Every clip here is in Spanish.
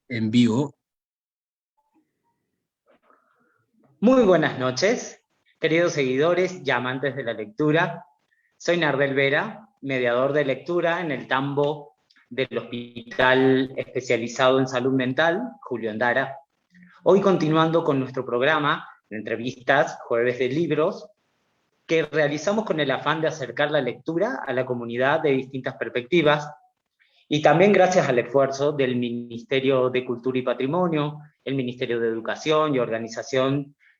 En vivo. Muy buenas noches, queridos seguidores y amantes de la lectura. Soy Nardel Vera, mediador de lectura en el tambo del Hospital Especializado en Salud Mental, Julio Endara. Hoy continuando con nuestro programa de entrevistas, Jueves de Libros, que realizamos con el afán de acercar la lectura a la comunidad de distintas perspectivas, y también gracias al esfuerzo del Ministerio de Cultura y Patrimonio, el Ministerio de Educación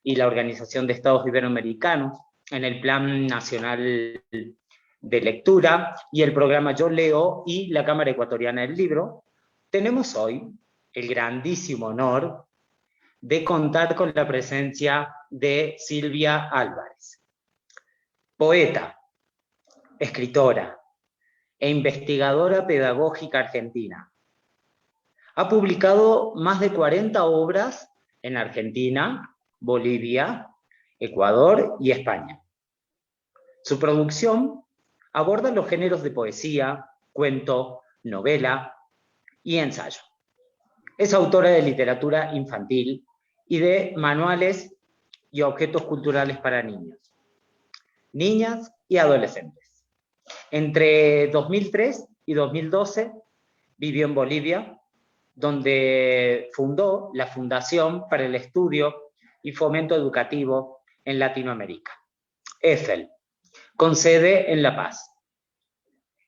y la Organización de Estados Iberoamericanos, en el Plan Nacional de Lectura y el programa Yo Leo y la Cámara Ecuatoriana del Libro, tenemos hoy el grandísimo honor de contar con la presencia de Silvia Álvarez, poeta, escritora e investigadora pedagógica argentina. Ha publicado más de 40 obras en Argentina, Bolivia, Ecuador y España. Su producción aborda los géneros de poesía, cuento, novela y ensayo. Es autora de literatura infantil y de manuales y objetos culturales para niños, niñas y adolescentes. Entre 2003 y 2012 vivió en Bolivia, donde fundó la Fundación para el Estudio y Fomento Educativo en Latinoamérica, EFEL, con sede en La Paz.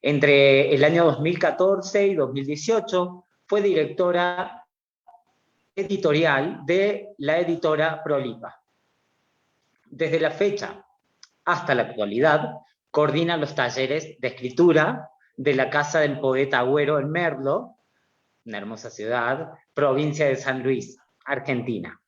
Entre el año 2014 y 2018 fue directora editorial de la editora Prolipa. Desde la fecha hasta la actualidad, coordina los talleres de escritura de la Casa del Poeta Agüero en Merlo, una hermosa ciudad, provincia de San Luis, Argentina.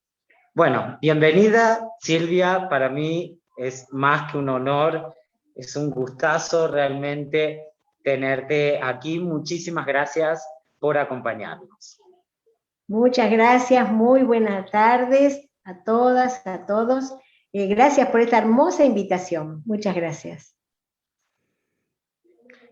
Bueno, bienvenida Silvia, para mí es más que un honor, es un gustazo realmente tenerte aquí. Muchísimas gracias por acompañarnos. Muchas gracias, muy buenas tardes a todas, a todos. Gracias por esta hermosa invitación. Muchas gracias.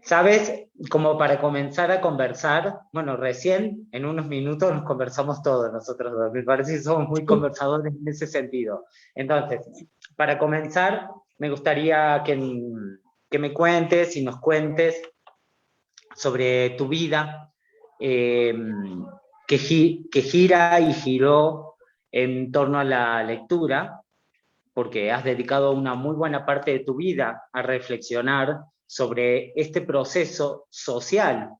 Sabes, como para comenzar a conversar, bueno, recién en unos minutos nos conversamos todos nosotros dos, me parece que somos muy conversadores en ese sentido. Entonces, para comenzar, me gustaría que me cuentes y nos cuentes sobre tu vida, que gira y giró en torno a la lectura, porque has dedicado una muy buena parte de tu vida a reflexionar sobre este proceso social,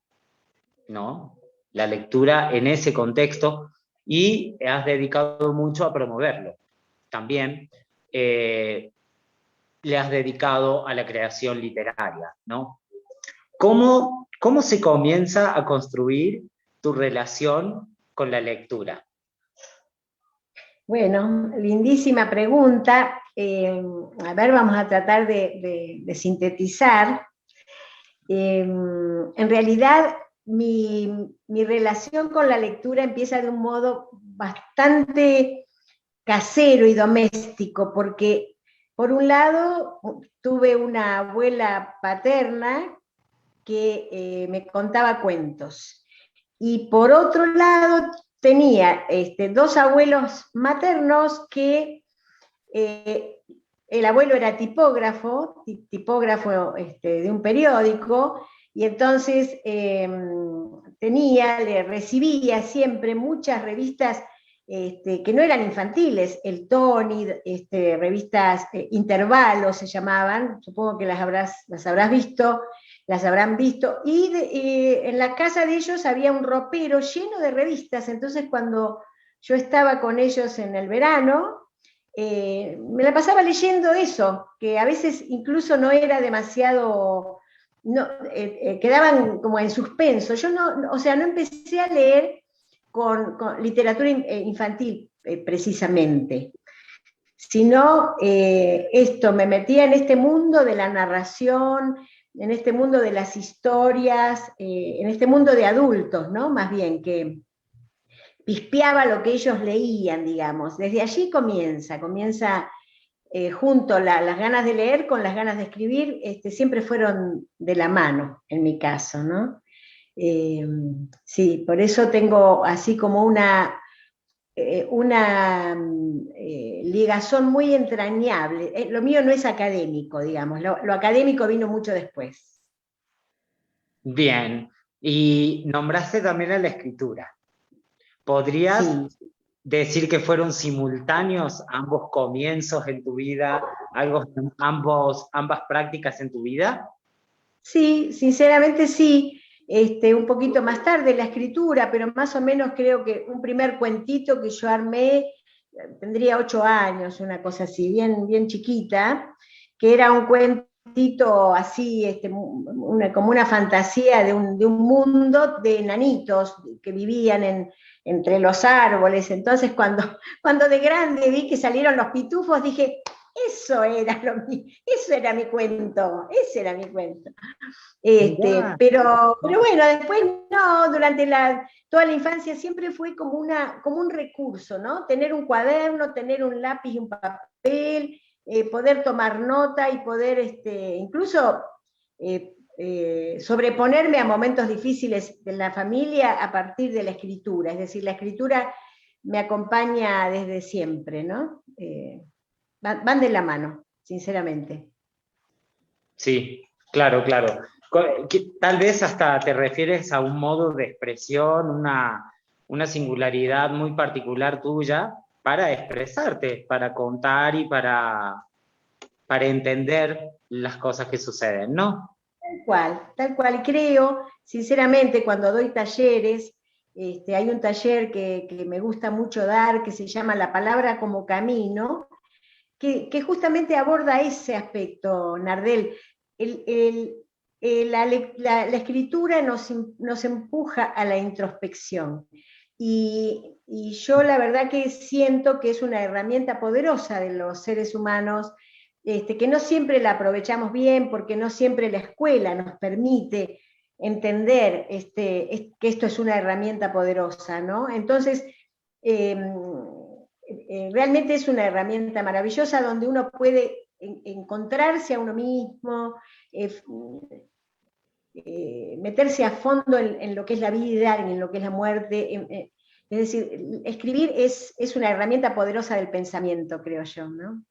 ¿no? La lectura en ese contexto, y has dedicado mucho a promoverlo. También le has dedicado a la creación literaria, ¿no? ¿Cómo se comienza a construir tu relación con la lectura? Bueno, lindísima pregunta. A ver, vamos a tratar de sintetizar. En realidad, mi relación con la lectura empieza de un modo bastante casero y doméstico, porque por un lado tuve una abuela paterna que me contaba cuentos, y por otro lado tenía dos abuelos maternos que el abuelo era tipógrafo de un periódico, y entonces le recibía siempre muchas revistas que no eran infantiles, el Tony, revistas Intervalos se llamaban, supongo que las habrán visto, y en la casa de ellos había un ropero lleno de revistas. Entonces cuando yo estaba con ellos en el verano, me la pasaba leyendo eso, que a veces incluso no era demasiado, quedaban como en suspenso. Yo no empecé a leer con literatura infantil precisamente, sino me metía en este mundo de la narración, en este mundo de las historias, en este mundo de adultos, ¿no? Más bien, que pispeaba lo que ellos leían, digamos. Desde allí comienza junto las ganas de leer con las ganas de escribir, siempre fueron de la mano, en mi caso, ¿no? Sí, por eso tengo así como una ligazón muy entrañable. Lo mío no es académico, digamos, lo académico vino mucho después. Bien, y nombraste también a la escritura. ¿Podrías Sí, decir que fueron simultáneos ambos comienzos en tu vida, ambas prácticas en tu vida? sí, sinceramente sí. Un poquito más tarde la escritura, pero más o menos creo que un primer cuentito que yo armé, tendría 8 años, una cosa así, bien, bien chiquita, que era un cuentito así, como una fantasía de un mundo de enanitos que vivían entre los árboles. Entonces cuando de grande vi que salieron los pitufos, dije, eso era mi cuento, ese era mi cuento. Mirá, Pero bueno, después no, durante toda la infancia siempre fue como un recurso, ¿no? Tener un cuaderno, tener un lápiz y un papel, poder tomar nota y poder incluso sobreponerme a momentos difíciles de la familia a partir de la escritura. Es decir, la escritura me acompaña desde siempre, ¿no? Van de la mano, sinceramente. sí, claro, claro. Tal vez hasta te refieres a un modo de expresión, una singularidad muy particular tuya para expresarte, para contar y para entender las cosas que suceden, ¿no? Tal cual, tal cual. Creo, sinceramente, cuando doy talleres, hay un taller que me gusta mucho dar, que se llama La palabra como camino, que justamente aborda ese aspecto, Nardel. El- el- la escritura nos empuja a la introspección. Y yo la verdad que siento que es una herramienta poderosa de los seres humanos, que no siempre la aprovechamos bien, porque no siempre la escuela nos permite entender que esto es una herramienta poderosa, ¿no? Entonces, eh, realmente es una herramienta maravillosa donde uno puede encontrarse a uno mismo, eh, meterse a fondo en lo que es la vida, en lo que es la muerte. Es decir, escribir es una herramienta poderosa del pensamiento, creo yo, ¿no?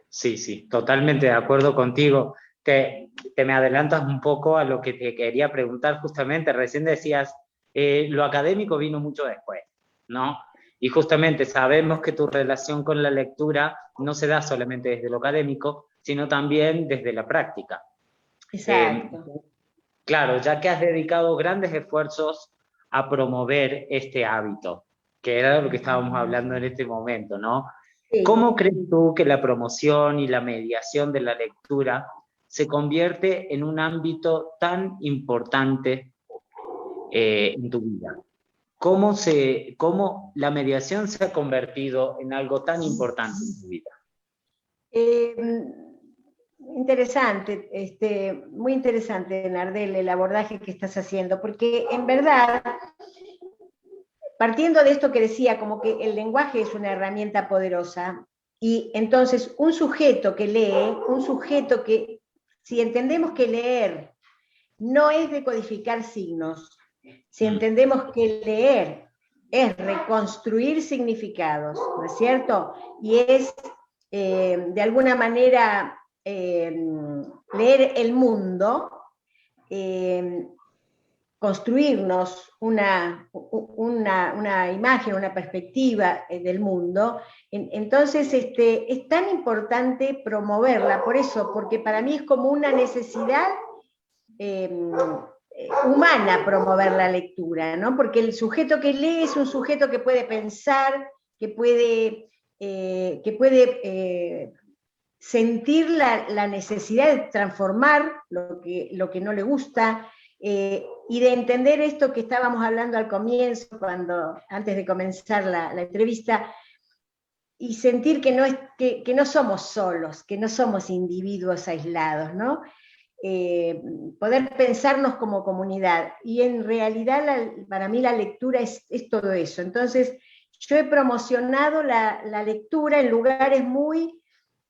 Sí, sí, totalmente de acuerdo contigo. Te me adelantas un poco a lo que te quería preguntar justamente. Recién decías, lo académico vino mucho después, ¿no? Y justamente sabemos que tu relación con la lectura no se da solamente desde lo académico, sino también desde la práctica. Eh, Exacto. claro, ya que has dedicado grandes esfuerzos a promover este hábito, que era lo que estábamos hablando en este momento, ¿no? Sí. ¿Cómo crees tú que la promoción y la mediación de la lectura se convierte en un ámbito tan importante en tu vida? ¿Cómo la mediación se ha convertido en algo tan importante en tu vida? Eh, Interesante, muy interesante, Nardel, el abordaje que estás haciendo, porque en verdad, partiendo de esto que decía, como que el lenguaje es una herramienta poderosa, y entonces un sujeto que lee, si entendemos que leer no es decodificar signos, si Mm, entendemos que leer es reconstruir significados, ¿no es cierto? Y es, de alguna manera, leer el mundo, eh, construirnos una imagen, una perspectiva del mundo. Entonces, es tan importante promoverla, por eso, porque para mí es como una necesidad eh, humana promover la lectura, ¿no? Porque el sujeto que lee es un sujeto que puede pensar, que puede sentir la necesidad de transformar lo que no le gusta, y de entender esto que estábamos hablando al comienzo, antes de comenzar la entrevista, y sentir que no somos solos, que no somos individuos aislados, ¿no? Poder pensarnos como comunidad. Y en realidad para mí la lectura es todo eso. Entonces, yo he promocionado la lectura en lugares muy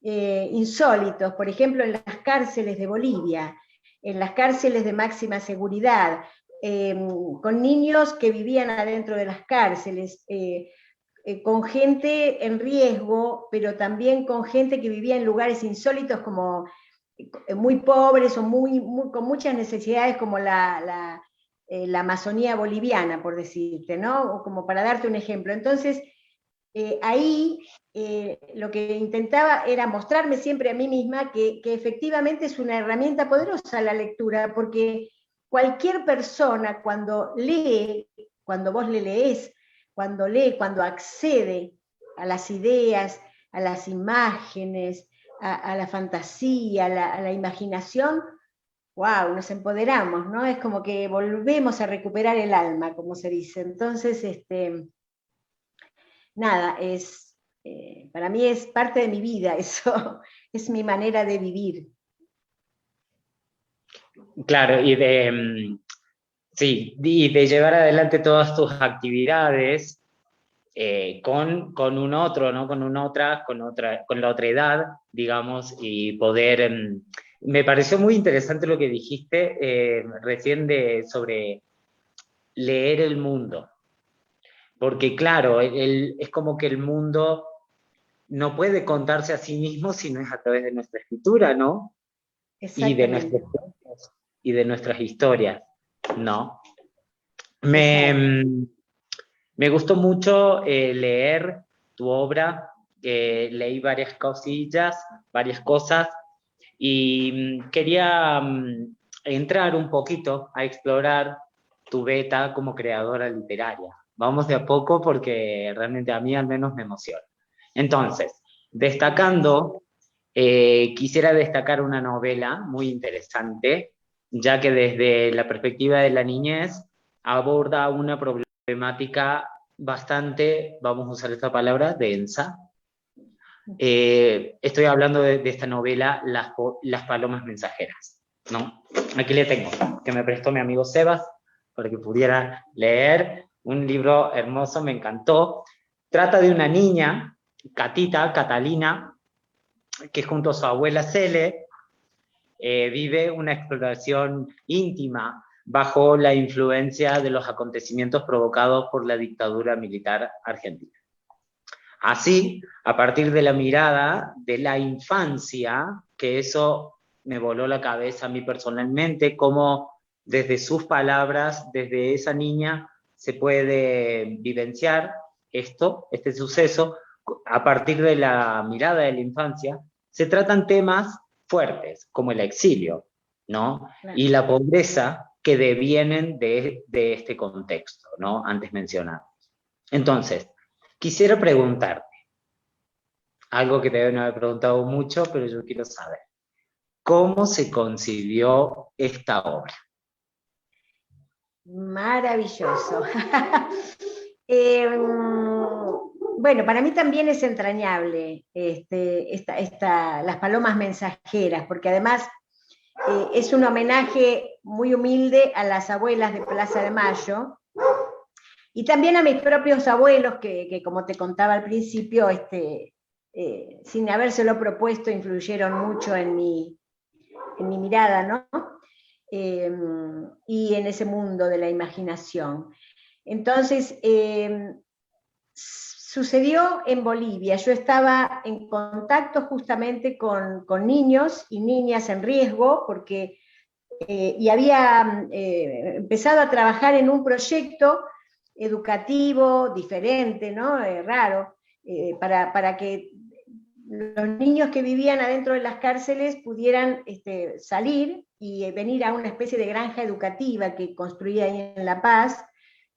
insólitos, por ejemplo, en las cárceles de Bolivia, en las cárceles de máxima seguridad, con niños que vivían adentro de las cárceles, con gente en riesgo, pero también con gente que vivía en lugares insólitos como muy pobres o con muchas necesidades como la Amazonía boliviana, por decirte, ¿no? O como para darte un ejemplo. Entonces, ahí lo que intentaba era mostrarme siempre a mí misma que efectivamente es una herramienta poderosa la lectura, porque cualquier persona cuando lee, cuando vos le lees, cuando lee, cuando accede a las ideas, a las imágenes, a la fantasía, a la imaginación, wow, nos empoderamos, ¿no? Es como que volvemos a recuperar el alma, como se dice. Entonces, nada, para mí es parte de mi vida, eso es mi manera de vivir. Claro, sí, y de llevar adelante todas tus actividades con un otro, ¿no? Con la otra edad, digamos, y poder. Me pareció muy interesante lo que dijiste recién sobre leer el mundo, porque claro, es como que el mundo no puede contarse a sí mismo si no es a través de nuestra escritura, ¿no? Y de nuestros Exactamente. cuentos y de nuestras historias, ¿no? Exacto. Me, Me gustó mucho leer tu obra, leí varias cosillas, varias cosas, y quería entrar un poquito a explorar tu beta como creadora literaria. Vamos de a poco porque realmente a mí al menos me emociona. Entonces, destacando, quisiera destacar una novela muy interesante, ya que desde la perspectiva de la niñez aborda una problemática bastante, vamos a usar esta palabra, densa. Estoy hablando de esta novela, Las Palomas Mensajeras, ¿no? Aquí le tengo, que me prestó mi amigo Sebas para que pudiera leer. Un libro hermoso, me encantó. Trata de una niña, Catalina, que junto a su abuela Cele vive una exploración íntima bajo la influencia de los acontecimientos provocados por la dictadura militar argentina. Así, a partir de la mirada de la infancia, que eso me voló la cabeza a mí personalmente, cómo desde sus palabras, desde esa niña, se puede vivenciar este suceso, a partir de la mirada de la infancia, se tratan temas fuertes, como el exilio, ¿no? Claro. Y la pobreza que devienen de este contexto, ¿no? Antes mencionado. Entonces, quisiera preguntarte, algo que te deben haber preguntado mucho, pero yo quiero saber, ¿cómo se concibió esta obra? Maravilloso. Bueno, para mí también es entrañable Las Palomas Mensajeras, porque además es un homenaje muy humilde a las abuelas de Plaza de Mayo y también a mis propios abuelos que como te contaba al principio, sin habérselo propuesto, influyeron mucho en mi mirada, ¿no? Y en ese mundo de la imaginación. Entonces, sucedió en Bolivia. Yo estaba en contacto justamente con niños y niñas en riesgo, porque y había empezado a trabajar en un proyecto educativo diferente, ¿no? Raro, para que los niños que vivían adentro de las cárceles pudieran salir y venir a una especie de granja educativa que construía ahí en La Paz,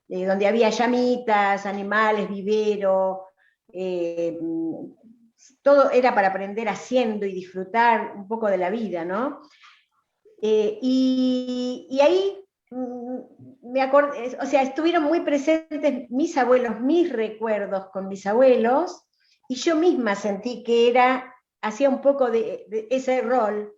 donde había llamitas, animales, vivero, todo era para aprender haciendo y disfrutar un poco de la vida, ¿no? Y ahí me acordé, o sea, estuvieron muy presentes mis abuelos, mis recuerdos con mis abuelos, y yo misma sentí que hacía un poco de ese rol,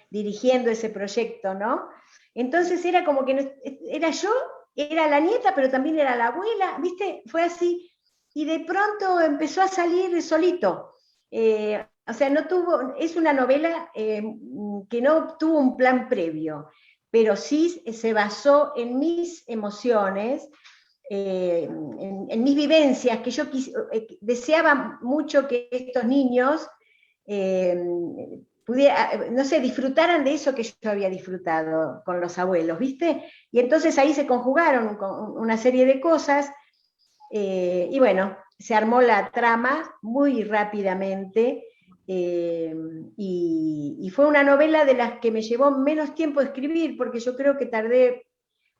dirigiendo ese proyecto, ¿no? Entonces era como que era yo, era la nieta, pero también era la abuela, ¿viste? Fue así. Y de pronto empezó a salir solito. O sea, es una novela que no tuvo un plan previo. pero sí se basó en mis emociones, en mis vivencias, que yo deseaba mucho que estos niños no sé, disfrutaran de eso que yo había disfrutado con los abuelos, ¿viste? Y entonces ahí se conjugaron una serie de cosas, y bueno, se armó la trama muy rápidamente, y fue una novela de las que me llevó menos tiempo escribir, porque yo creo que tardé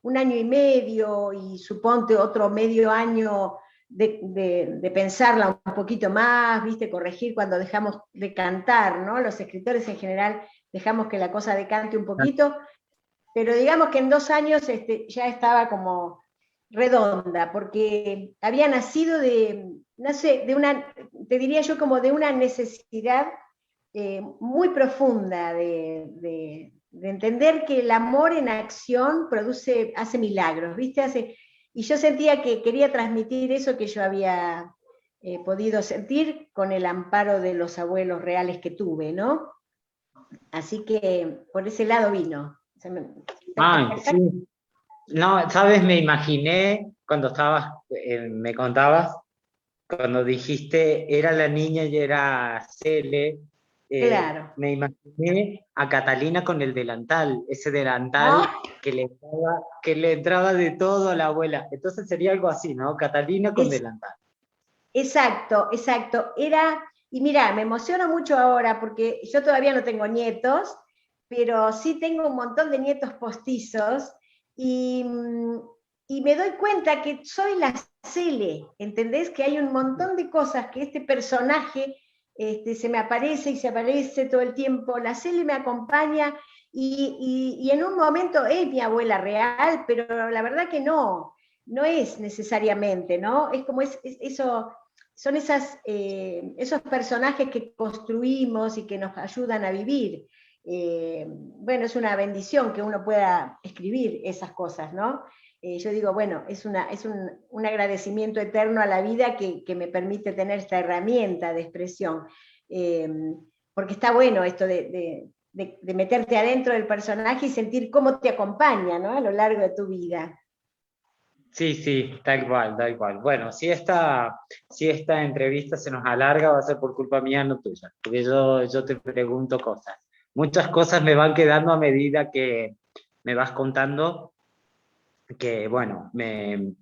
1 año y medio, y suponte otro medio año de pensarla un poquito más, ¿viste? Corregir cuando dejamos de cantar, ¿no? Los escritores en general dejamos que la cosa decante un poquito, pero digamos que en 2 años ya estaba como redonda, porque había nacido no sé, te diría yo, como de una necesidad muy profunda de entender que el amor en acción hace milagros, ¿viste? Y yo sentía que quería transmitir eso que yo había podido sentir con el amparo de los abuelos reales que tuve, ¿no? Así que por ese lado vino. Ah, sí. No, sabes, me imaginé cuando me contabas, cuando dijiste era la niña y era Cele, Claro. me imaginé a Catalina con el delantal, ese delantal ¿No? que le entraba de todo a la abuela. Entonces sería algo así, ¿no? Catalina con Es, delantal. exacto, exacto. Y mira, me emociono mucho ahora porque yo todavía no tengo nietos, pero sí tengo un montón de nietos postizos, y, y me doy cuenta que soy la Cele, ¿entendés? Que hay un montón de cosas que este personaje se me aparece y se aparece todo el tiempo. La Cele me acompaña, y en un momento es mi abuela real, pero la verdad que no es necesariamente, ¿no? Es como eso, son esos personajes que construimos y que nos ayudan a vivir. Bueno, es una bendición que uno pueda escribir esas cosas, ¿no? Yo digo, bueno, es un agradecimiento eterno a la vida que me permite tener esta herramienta de expresión. Eh, Porque está bueno esto de meterte adentro del personaje y sentir cómo te acompaña, ¿no? A lo largo de tu vida. Sí, sí, tal cual, tal cual. Bueno, si esta entrevista se nos alarga, va a ser por culpa mía, no tuya, porque yo te pregunto cosas. Muchas cosas me van quedando a medida que me vas contando, que bueno, me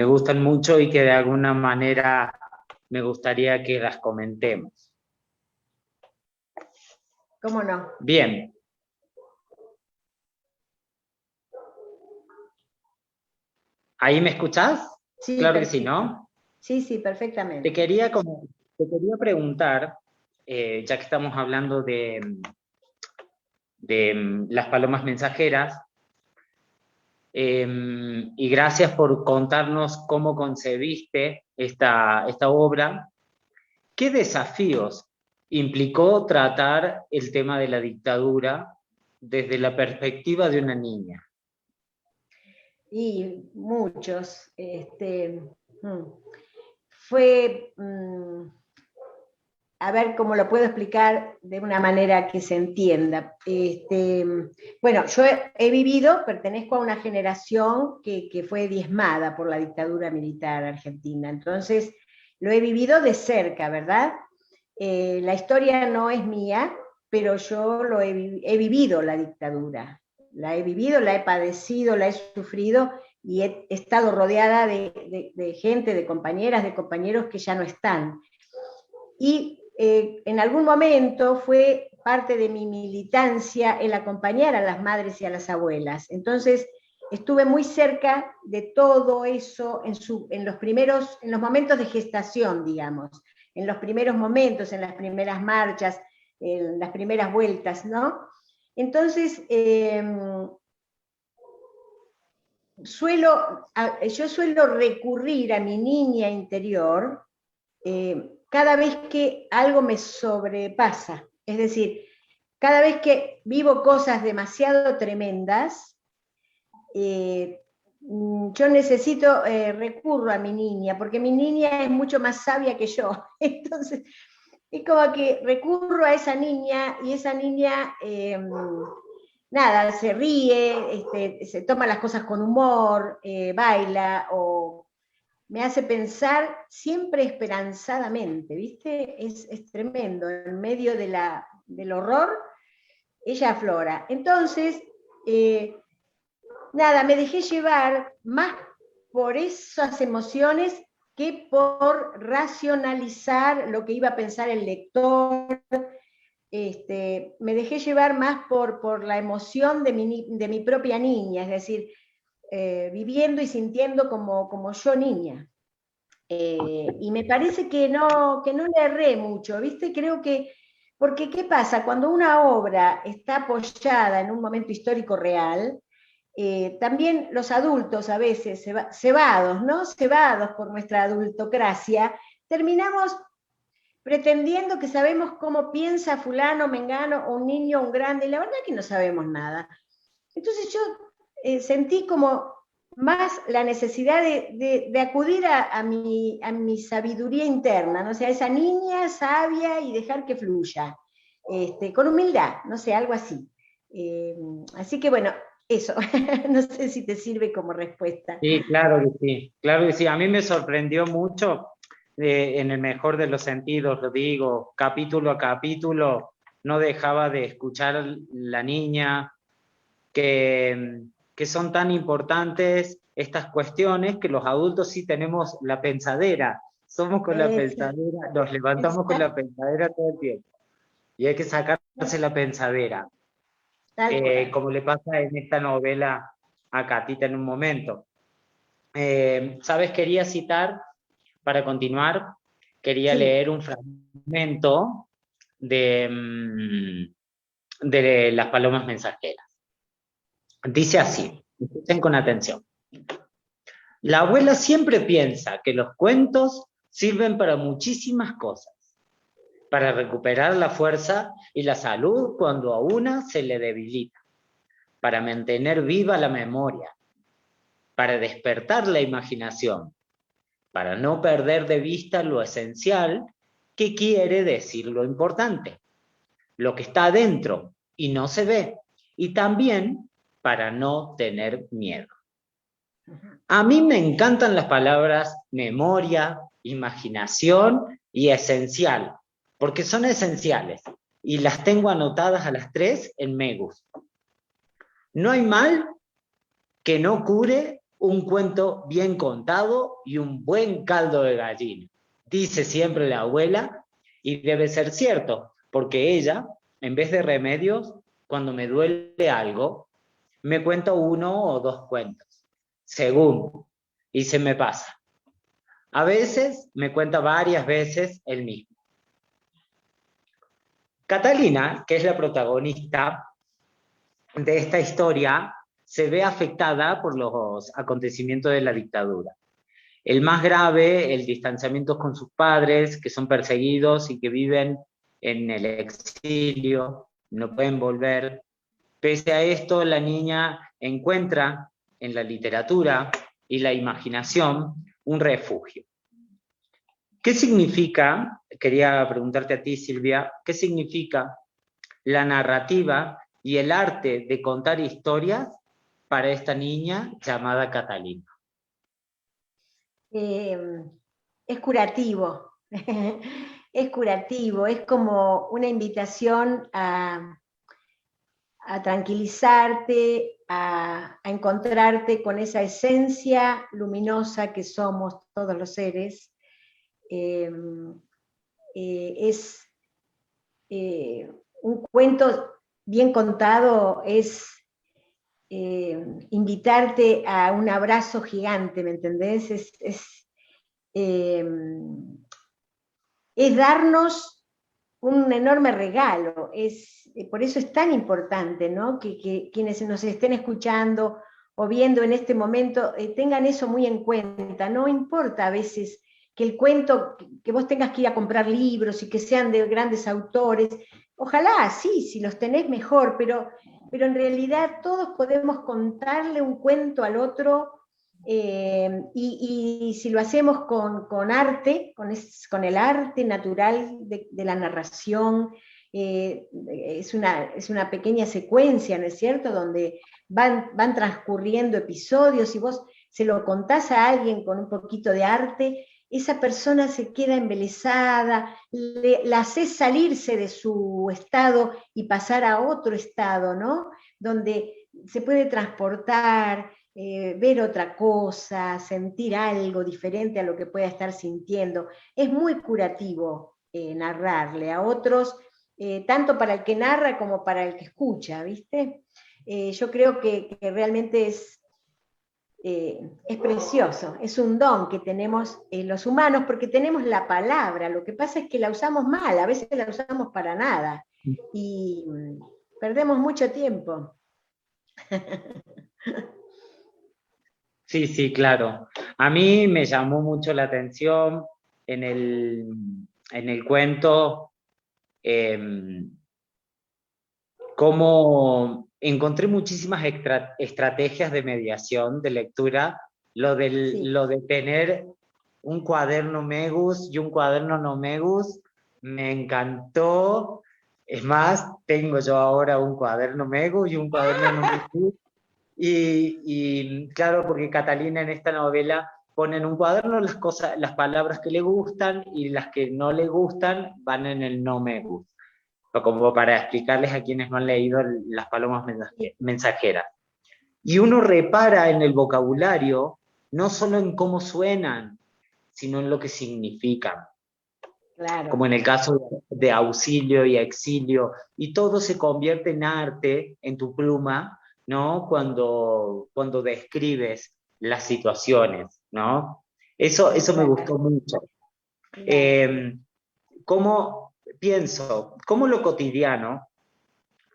gustan mucho y que de alguna manera me gustaría que las comentemos. ¿Cómo no? Bien, ¿ahí me escuchás? Sí, Claro que sí, perfecto. ¿no? Sí, sí, Te perfectamente. quería, te quería preguntar, ya que estamos hablando de las palomas mensajeras, y gracias por contarnos cómo concebiste esta obra. ¿Qué desafíos implicó tratar el tema de la dictadura desde la perspectiva de una niña? Y muchos. Fue, a ver cómo lo puedo explicar de una manera que se entienda. Bueno, yo he vivido, pertenezco a una generación que fue diezmada por la dictadura militar argentina, entonces lo he vivido de cerca, ¿verdad? La historia no es mía, pero yo he vivido la dictadura. La he vivido, la he padecido, la he sufrido, y he estado rodeada de gente, de compañeras, de compañeros que ya no están. Y en algún momento fue parte de mi militancia el acompañar a las madres y a las abuelas. Entonces, estuve muy cerca de todo eso en los momentos de gestación, digamos, en los primeros momentos, en las primeras marchas, en las primeras vueltas, ¿no? Entonces, yo suelo recurrir a mi niña interior cada vez que algo me sobrepasa. Es decir, cada vez que vivo cosas demasiado tremendas, yo recurro a mi niña, porque mi niña es mucho más sabia que yo. Entonces, es como que recurro a esa niña, y esa niña nada, se ríe, se toma las cosas con humor, baila, o me hace pensar siempre esperanzadamente, ¿viste? Es tremendo, en medio del horror, ella aflora. Entonces, nada, me dejé llevar más por esas emociones que por racionalizar lo que iba a pensar el lector. Me dejé llevar más por la emoción de mi propia niña, es decir, viviendo y sintiendo como yo niña. Y me parece que no le erré mucho, ¿viste? Creo que, porque ¿qué pasa? Cuando una obra está apoyada en un momento histórico real, también los adultos a veces, cebados, ¿no? Cebados por nuestra adultocracia, terminamos pretendiendo que sabemos cómo piensa fulano, mengano, o un niño, un grande, y la verdad es que no sabemos nada. Entonces yo sentí como más la necesidad de acudir a mi sabiduría interna, ¿no? O sea, esa niña sabia y dejar que fluya, con humildad, no sé, algo así. Así que bueno, eso, no sé si te sirve como respuesta. Sí, claro que sí, claro que sí. A mí me sorprendió mucho, en el mejor de los sentidos, lo digo, capítulo a capítulo, no dejaba de escuchar a la niña, que son tan importantes estas cuestiones que los adultos sí tenemos la pensadera, somos con la pensadera, nos levantamos con la pensadera todo el tiempo y hay que sacarse la pensadera, como le pasa en esta novela a Catita en un momento. ¿Sabes? Quería citar, para continuar, quería Sí. leer un fragmento de Las Palomas Mensajeras. Dice así, escuchen con atención. La abuela siempre piensa que los cuentos sirven para muchísimas cosas, para recuperar la fuerza y la salud cuando a una se le debilita, para mantener viva la memoria, para despertar la imaginación, para no perder de vista lo esencial que quiere decir lo importante, lo que está adentro y no se ve, y también para no tener miedo. A mí me encantan las palabras memoria, imaginación y esencial, porque son esenciales y las tengo anotadas a las 3 en me gusta. No hay mal que no cure un cuento bien contado y un buen caldo de gallina, dice siempre la abuela, y debe ser cierto, porque ella, en vez de remedios, cuando me duele algo, me cuenta 1 o 2 cuentos, según, y se me pasa. A veces me cuenta varias veces el mismo. Catalina, que es la protagonista de esta historia, se ve afectada por los acontecimientos de la dictadura. El más grave, el distanciamiento con sus padres, que son perseguidos y que viven en el exilio, no pueden volver. Pese a esto, la niña encuentra en la literatura y la imaginación un refugio. ¿Qué significa, quería preguntarte a ti, Silvia, qué significa la narrativa y el arte de contar historias para esta niña llamada Catalina? Es curativo, es curativo, es como una invitación a tranquilizarte, a encontrarte con esa esencia luminosa que somos todos los seres. Es un cuento bien contado, es invitarte a un abrazo gigante, ¿me entendés? Es darnos un enorme regalo, por eso es tan importante, ¿no? Que quienes nos estén escuchando o viendo en este momento tengan eso muy en cuenta. No importa a veces que el cuento, que vos tengas que ir a comprar libros y que sean de grandes autores, ojalá, sí, si los tenés mejor, pero en realidad todos podemos contarle un cuento al otro. Y si lo hacemos con arte, con el arte natural de la narración, es una pequeña secuencia, ¿no es cierto?, donde van transcurriendo episodios y vos se lo contás a alguien con un poquito de arte, esa persona se queda embelesada, la haces salirse de su estado y pasar a otro estado, ¿no? Donde se puede transportar, ver otra cosa, sentir algo diferente a lo que pueda estar sintiendo. Es muy curativo narrarle a otros, tanto para el que narra como para el que escucha, ¿viste? Yo creo que realmente es precioso, es un don que tenemos los humanos porque tenemos la palabra, lo que pasa es que la usamos mal, a veces la usamos para nada y perdemos mucho tiempo. Sí, sí, claro. A mí me llamó mucho la atención en el cuento cómo encontré muchísimas estrategias de mediación, de lectura, Sí. lo de tener un cuaderno Megus y un cuaderno no Megus, me encantó. Es más, tengo yo ahora un cuaderno Megus y un cuaderno no Megus. Y claro, porque Catalina en esta novela pone en un cuaderno las cosas, las palabras que le gustan y las que no le gustan van en el no me gusta. O como para explicarles a quienes no han leído Las palomas mensajeras. Y uno repara en el vocabulario, no solo en cómo suenan, sino en lo que significan. Claro. Como en el caso de auxilio y exilio, y todo se convierte en arte, en tu pluma, ¿no? Cuando describes las situaciones, ¿no? Eso me gustó mucho. Cómo lo cotidiano,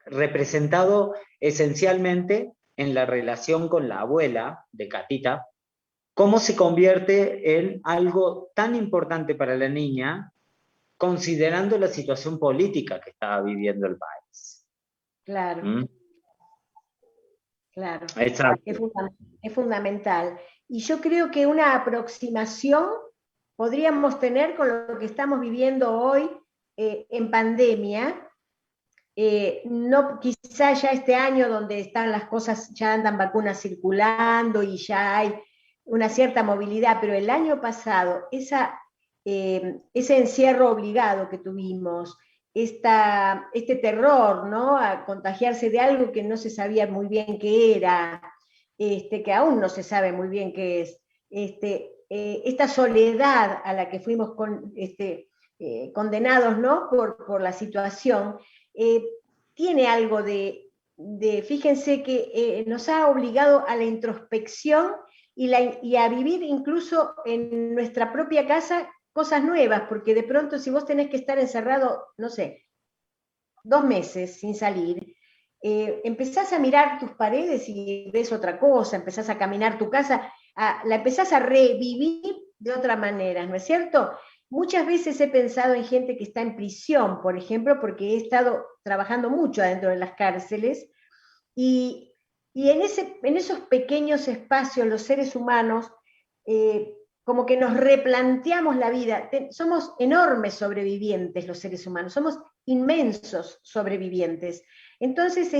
representado esencialmente en la relación con la abuela de Catita, cómo se convierte en algo tan importante para la niña, considerando la situación política que estaba viviendo el país. Claro. ¿Mm? Claro. Exacto. Es fundamental. Y yo creo que una aproximación podríamos tener con lo que estamos viviendo hoy en pandemia. No, quizá ya este año donde están las cosas, ya andan vacunas circulando y ya hay una cierta movilidad, pero el año pasado, ese encierro obligado que tuvimos, este terror, ¿no? A contagiarse de algo que no se sabía muy bien qué era, que aún no se sabe muy bien qué es, esta soledad a la que fuimos condenados, ¿no? Por la situación, tiene algo fíjense que nos ha obligado a la introspección y a vivir incluso en nuestra propia casa cosas nuevas, porque de pronto si vos tenés que estar encerrado, no sé, 2 meses sin salir, empezás a mirar tus paredes y ves otra cosa, empezás a caminar tu casa, la empezás a revivir de otra manera, ¿no es cierto? Muchas veces he pensado en gente que está en prisión, por ejemplo, porque he estado trabajando mucho adentro de las cárceles, y en esos pequeños espacios los seres humanos como que nos replanteamos la vida. Somos enormes sobrevivientes los seres humanos, somos inmensos sobrevivientes. Entonces,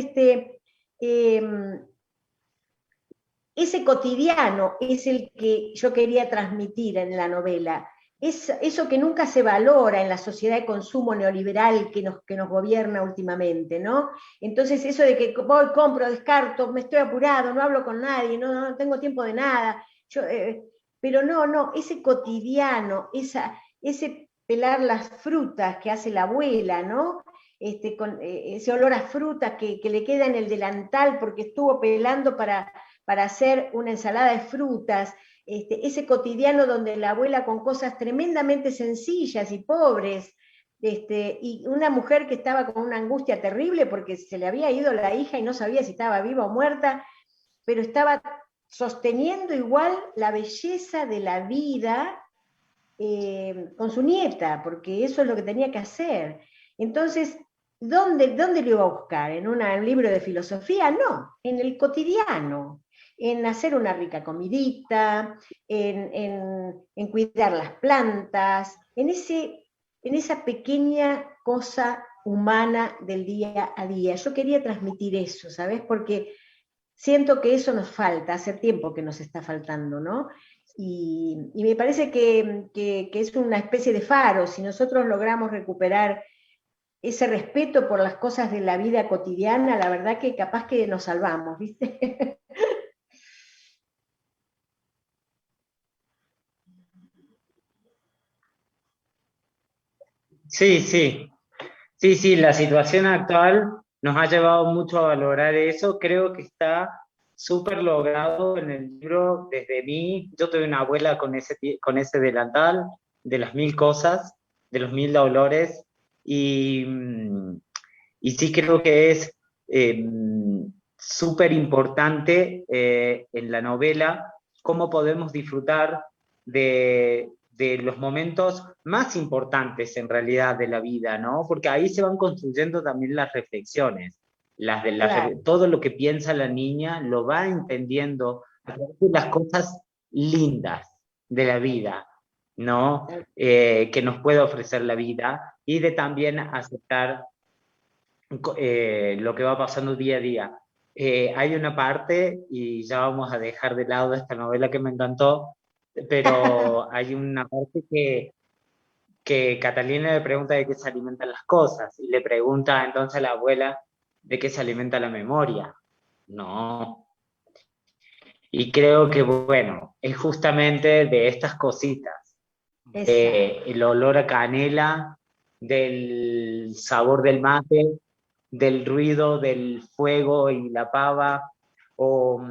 ese cotidiano es el que yo quería transmitir en la novela. Es eso que nunca se valora en la sociedad de consumo neoliberal que nos gobierna últimamente, ¿no? Entonces eso de que voy, compro, descarto, me estoy apurado, no hablo con nadie, no tengo tiempo de nada, pero no, ese cotidiano, ese pelar las frutas que hace la abuela, ¿no? Con ese olor a fruta que le queda en el delantal porque estuvo pelando para hacer una ensalada de frutas, ese cotidiano donde la abuela con cosas tremendamente sencillas y pobres, y una mujer que estaba con una angustia terrible porque se le había ido la hija y no sabía si estaba viva o muerta, pero estaba sosteniendo igual la belleza de la vida con su nieta, porque eso es lo que tenía que hacer. Entonces, ¿dónde lo iba a buscar? ¿En un libro de filosofía? No, en el cotidiano, en hacer una rica comidita, en cuidar las plantas, en esa pequeña cosa humana del día a día. Yo quería transmitir eso, ¿sabes? Porque siento que eso nos falta, hace tiempo que nos está faltando, ¿no? Y me parece que es una especie de faro, si nosotros logramos recuperar ese respeto por las cosas de la vida cotidiana, la verdad que capaz que nos salvamos, ¿viste? Sí, sí, sí, sí, la situación actual nos ha llevado mucho a valorar eso. Creo que está súper logrado en el libro desde mí. Yo tuve una abuela con ese delantal de las mil cosas, de los mil dolores, y, y sí creo que es eh, súper importante en la novela cómo podemos disfrutar de los momentos más importantes en realidad de la vida, ¿no? Porque ahí se van construyendo también las reflexiones, Claro, todo lo que piensa la niña lo va entendiendo a través de las cosas lindas de la vida, ¿no? Que nos puede ofrecer la vida y de también aceptar lo que va pasando día a día. Hay una parte, y ya vamos a dejar de lado esta novela que me encantó, pero hay una parte que Catalina le pregunta de qué se alimentan las cosas, y le pregunta entonces a la abuela de qué se alimenta la memoria. No. Y creo que, bueno, es justamente de estas cositas, exacto. el olor a canela, del sabor del mate, del ruido del fuego y la pava, o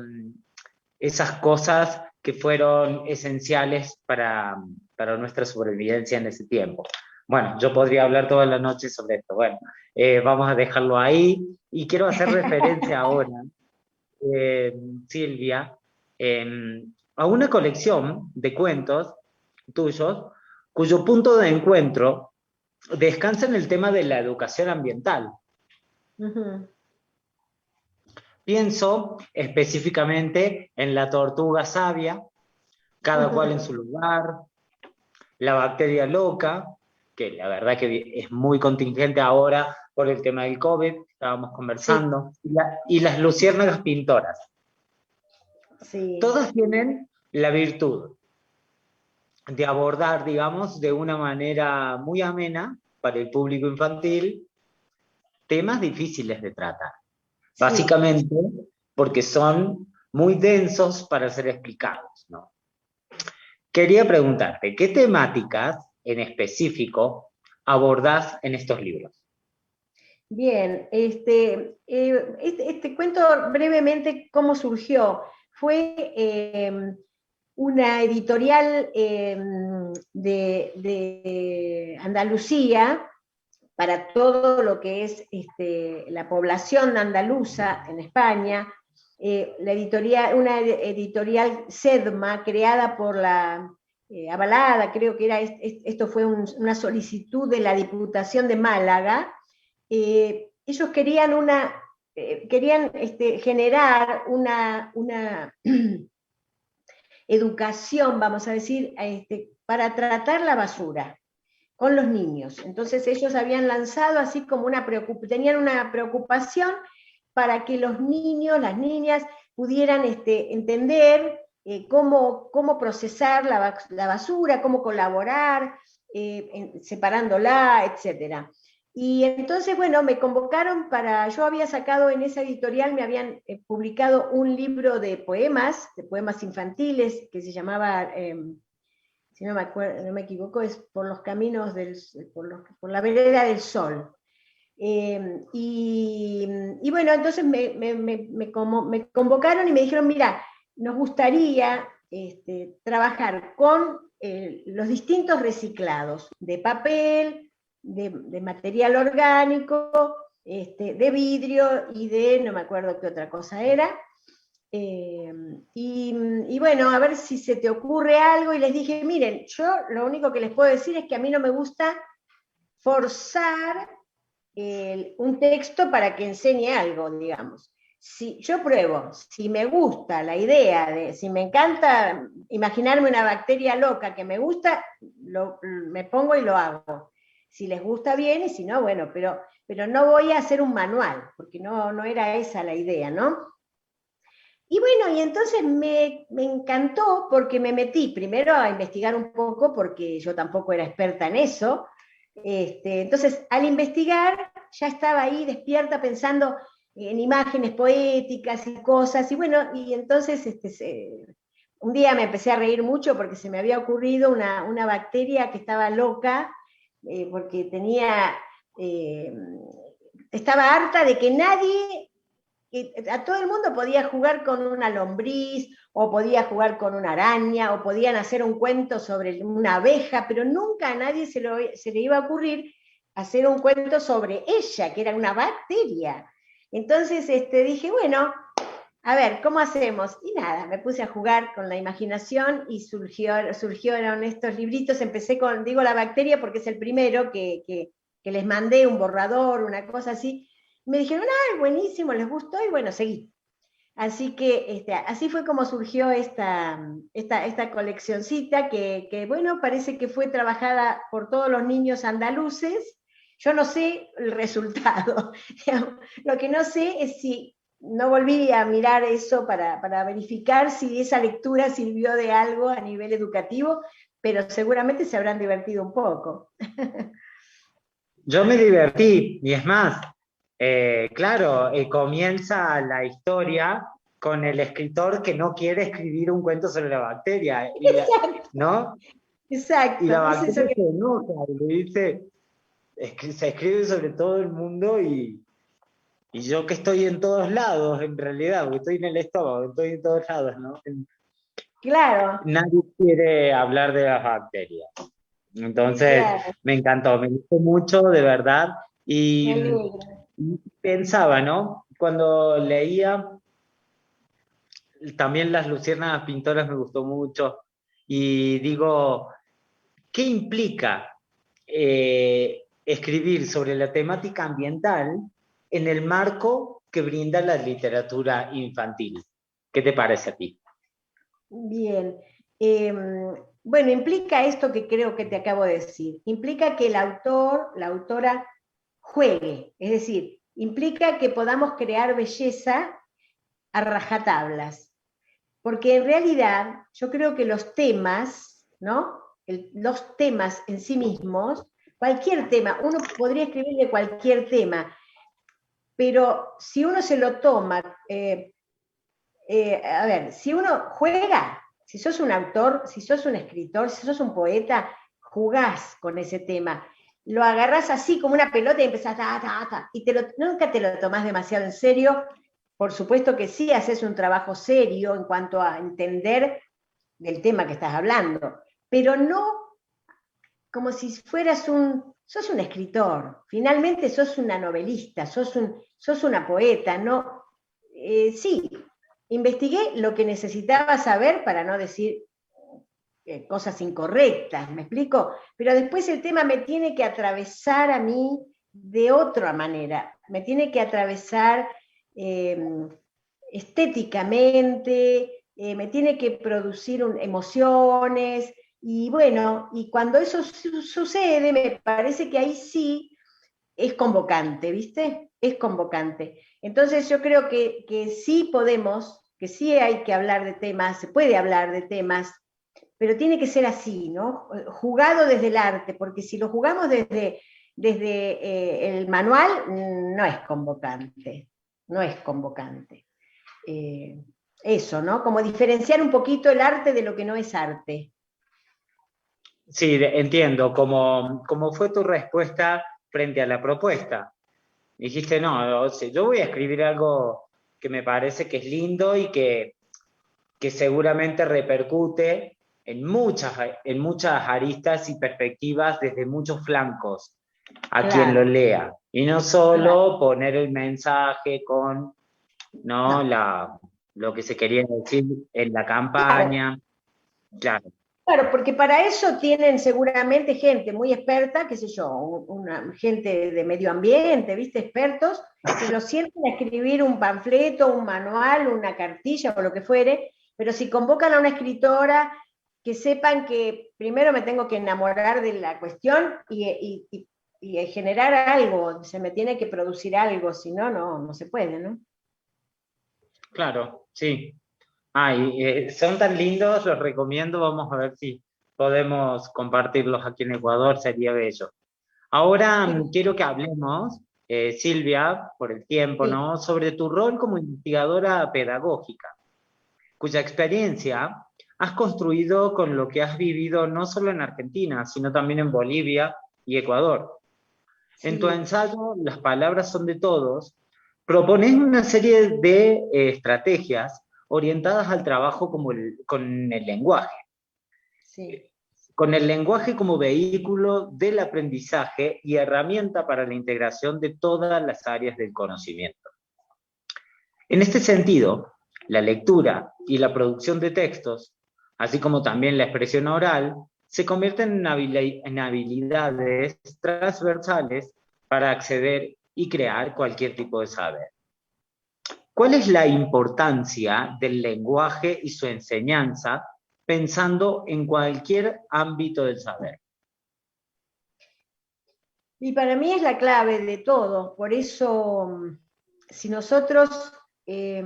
esas cosas que fueron esenciales para nuestra sobrevivencia en ese tiempo. Bueno, yo podría hablar toda la noche sobre esto. Bueno, vamos a dejarlo ahí y quiero hacer referencia ahora, eh, Silvia, a una colección de cuentos tuyos cuyo punto de encuentro descansa en el tema de la educación ambiental. Ujú, Pienso específicamente en la tortuga sabia, cada cual en ujú. su lugar, la bacteria loca, que la verdad que es muy contingente ahora por el tema del COVID, estábamos Sí, conversando, y las luciérnagas pintoras. sí. Todas tienen la virtud de abordar, digamos, de una manera muy amena para el público infantil temas difíciles de tratar. Sí, Básicamente porque son muy densos para ser explicados, ¿no? Quería preguntarte, ¿qué temáticas en específico abordás en estos libros? bien. Este cuento brevemente cómo surgió. Fue una editorial de Andalucía para todo lo que es la población andaluza en España, una editorial SEDMA creada por la avalada, creo que era, esto fue una solicitud de la Diputación de Málaga. Ellos querían generar una educación, vamos a decir, para tratar la basura con los niños. Entonces ellos habían lanzado así como tenían una preocupación para que los niños, las niñas pudieran entender cómo procesar la basura, cómo colaborar, separándola, etcétera. Y entonces, bueno, me convocaron yo había sacado en esa editorial, me habían publicado un libro de poemas infantiles, que se llamaba si no me acuerdo, no me equivoco, es por los caminos por la vereda del sol. Y bueno, entonces me convocaron y me dijeron, mira, nos gustaría trabajar con los distintos reciclados de papel, de material orgánico, de vidrio y no me acuerdo qué otra cosa era. Eh, y bueno, a ver si se te ocurre algo. Y les dije, miren, yo lo único que les puedo decir es que a mí no me gusta forzar un texto para que enseñe algo, digamos. Si yo pruebo, si me gusta la idea si me encanta imaginarme una bacteria loca que me gusta, me pongo y lo hago. Si les gusta bien y si no, bueno, pero pero no voy a hacer un manual, porque no era esa la idea, ¿no? Y bueno, y entonces me encantó porque me metí primero a investigar un poco, porque yo tampoco era experta en eso. Entonces, al investigar, ya estaba ahí despierta pensando en imágenes poéticas y cosas, y bueno, y entonces un día me empecé a reír mucho porque se me había ocurrido una bacteria que estaba loca, porque eh, estaba harta de que nadie, a todo el mundo podía jugar con una lombriz, o podía jugar con una araña, o podían hacer un cuento sobre una abeja, pero nunca a nadie se le iba a ocurrir hacer un cuento sobre ella, que era una bacteria. Entonces dije, bueno, a ver, ¿cómo hacemos? Y nada, me puse a jugar con la imaginación y surgieron estos libritos. Empecé con, digo la bacteria porque es el primero que les mandé un borrador, una cosa así. Me dijeron, ah, buenísimo, les gustó, y bueno, seguí. Así que así fue como surgió esta coleccioncita bueno, parece que fue trabajada por todos los niños andaluces. Yo no sé el resultado. Lo que no sé es si no volví a mirar eso para verificar si esa lectura sirvió de algo a nivel educativo, pero seguramente se habrán divertido un poco. Yo me divertí, y es más, claro, comienza la historia con el escritor que no quiere escribir un cuento sobre la bacteria, Exacto, ¿no? Y exacto. la Es eso bacteria que... se enoja y le dice, se escribe sobre todo el mundo y yo que estoy en todos lados, en realidad, porque estoy en el estómago, estoy en todos lados, ¿no? Claro, Nadie quiere hablar de las bacterias. Entonces, claro, me encantó, me gustó mucho, de verdad. me Y alegro. pensaba, ¿no? Cuando leía, también Las Luciérnagas Pintoras me gustó mucho. Y digo, ¿qué implica escribir sobre la temática ambiental en el marco que brinda la literatura infantil? ¿Qué te parece a ti? Bien. Bueno, implica esto que creo que te acabo de decir. Implica que el autor, la autora, juegue. Es decir, implica que podamos crear belleza a rajatablas. Porque en realidad yo creo que los temas, ¿no? Los temas en sí mismos, cualquier tema, uno podría escribir de cualquier tema, pero si uno se lo toma, a ver, si uno juega, si sos un autor, si sos un escritor, si sos un poeta, jugás con ese tema. Lo agarrás así como una pelota y empezás y nunca te lo tomás demasiado en serio. Por supuesto que sí, haces un trabajo serio en cuanto a entender del tema que estás hablando, pero no como si sos un escritor, finalmente sos una novelista, sos una poeta, ¿no? Sí, investigué lo que necesitaba saber para no decir cosas incorrectas, ¿me explico? Pero después el tema me tiene que atravesar a mí de otra manera, me tiene que atravesar eh, estéticamente, me tiene que producir emociones, y bueno, y cuando eso sucede, me parece que ahí sí es convocante, ¿viste? Es convocante. Entonces yo creo que sí podemos, que sí hay que hablar de temas, se puede hablar de temas, pero tiene que ser así, ¿no? Jugado desde el arte, porque si lo jugamos desde el manual, no es convocante, no es convocante. Eh, Eso, ¿no? Como diferenciar un poquito el arte de lo que no es arte. Sí, entiendo. ¿Cómo fue tu respuesta frente a la propuesta? Dijiste, no, o sea, yo voy a escribir algo que me parece que es lindo y que seguramente repercute en muchas aristas y perspectivas desde muchos flancos a quien lo Claro, lea. Y no claro. solo poner el mensaje con, ¿no? No, Lo que se quería decir en la claro, campaña. Claro, claro, porque para eso tienen seguramente gente muy experta, qué sé yo, una gente de medio ambiente, ¿viste? Expertos, que lo sienten a escribir un panfleto, un manual, una cartilla o lo que fuere, pero si convocan a una escritora, que sepan que primero me tengo que enamorar de la cuestión y generar algo, se me tiene que producir algo, si no, no se puede, ¿no? Claro, sí. Ay, son tan lindos, los recomiendo, vamos a ver si podemos compartirlos aquí en Ecuador, sería bello. Ahora quiero que hablemos, Silvia, por el tiempo, Sí. ¿no? Sobre tu rol como investigadora pedagógica, cuya experiencia has construido con lo que has vivido no solo en Argentina, sino también en Bolivia y Ecuador. En tu Sí, ensayo, Las palabras son de todos, propones una serie de estrategias orientadas al trabajo con el lenguaje, sí. con el lenguaje como vehículo del aprendizaje y herramienta para la integración de todas las áreas del conocimiento. En este sentido, la lectura y la producción de textos, así como también la expresión oral, se convierten en habilidades transversales para acceder y crear cualquier tipo de saber. ¿Cuál es la importancia del lenguaje y su enseñanza pensando en cualquier ámbito del saber? Y para mí es la clave de todo, por eso si nosotros eh,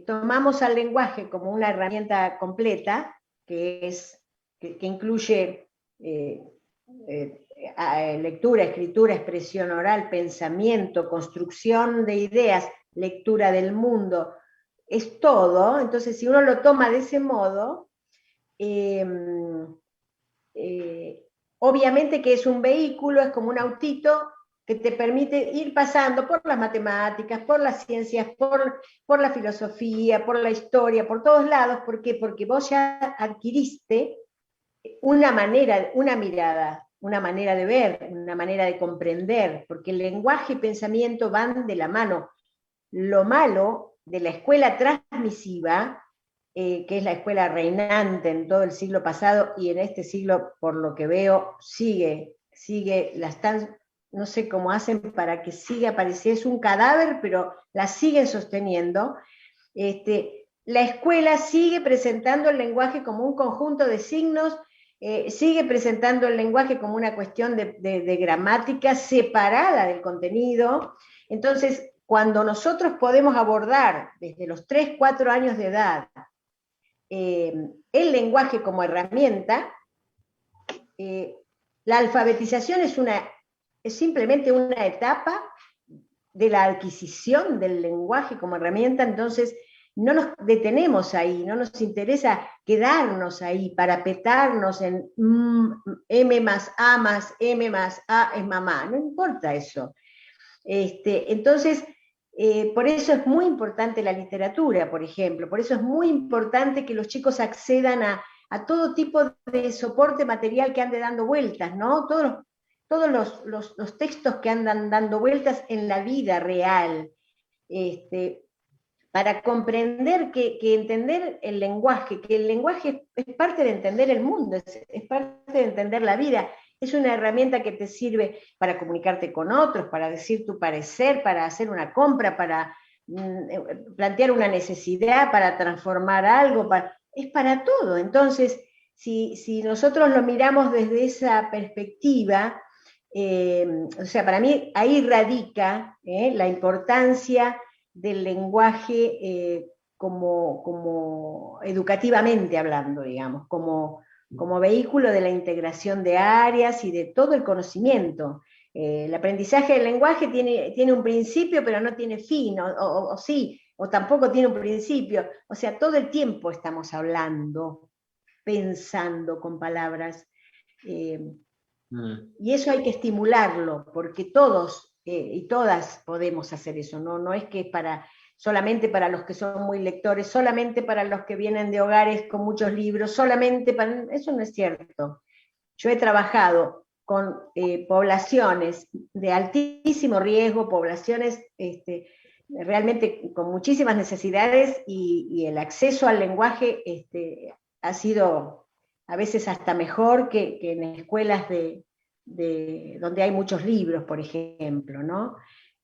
tomamos al lenguaje como una herramienta completa, que incluye eh, lectura, escritura, expresión oral, pensamiento, construcción de ideas, lectura del mundo, es todo. Entonces, si uno lo toma de ese modo, eh, eh, obviamente que es un vehículo, es como un autito que te permite ir pasando por las matemáticas, por las ciencias, por la filosofía, por la historia, por todos lados. ¿Por qué? Porque vos ya adquiriste una manera, una mirada, una manera de ver, una manera de comprender, porque el lenguaje y pensamiento van de la mano. Lo malo de la escuela transmisiva, que es la escuela reinante en todo el siglo pasado y en este siglo, por lo que veo, la están, no sé cómo hacen para que siga, pareciera es un cadáver, pero la siguen sosteniendo. La escuela sigue presentando el lenguaje como un conjunto de signos, sigue presentando el lenguaje como una cuestión de gramática separada del contenido. Entonces, cuando nosotros podemos abordar desde los 3, 4 años de edad el lenguaje como herramienta, eh, la alfabetización es simplemente una etapa de la adquisición del lenguaje como herramienta. Entonces no nos detenemos ahí, no nos interesa quedarnos ahí, parapetarnos en M más A más M más A es mamá, no importa eso. Entonces, por eso es muy importante la literatura, por ejemplo, por eso es muy importante que los chicos accedan a todo tipo de soporte material que ande dando vueltas, ¿no? Todos los textos que andan dando vueltas en la vida real, para comprender que entender el lenguaje, que el lenguaje es parte de entender el mundo, es parte de entender la vida, es una herramienta que te sirve para comunicarte con otros, para decir tu parecer, para hacer una compra, para plantear una necesidad, para transformar algo, es para todo. Entonces, si nosotros lo miramos desde esa perspectiva, o sea, para mí ahí radica la importancia del lenguaje como educativamente hablando, digamos, como vehículo de la integración de áreas y de todo el conocimiento. El aprendizaje del lenguaje tiene un principio, pero no tiene fin, o sí, o tampoco tiene un principio. O sea, todo el tiempo estamos hablando, pensando con palabras. Eh, y eso hay que estimularlo, porque todos y todas podemos hacer eso, no es que es solamente para los que son muy lectores, solamente para los que vienen de hogares con muchos libros, solamente para... Eso no es cierto. Yo he trabajado con poblaciones de altísimo riesgo, poblaciones realmente con muchísimas necesidades, y el acceso al lenguaje ha sido a veces hasta mejor que en escuelas donde hay muchos libros, por ejemplo, ¿no?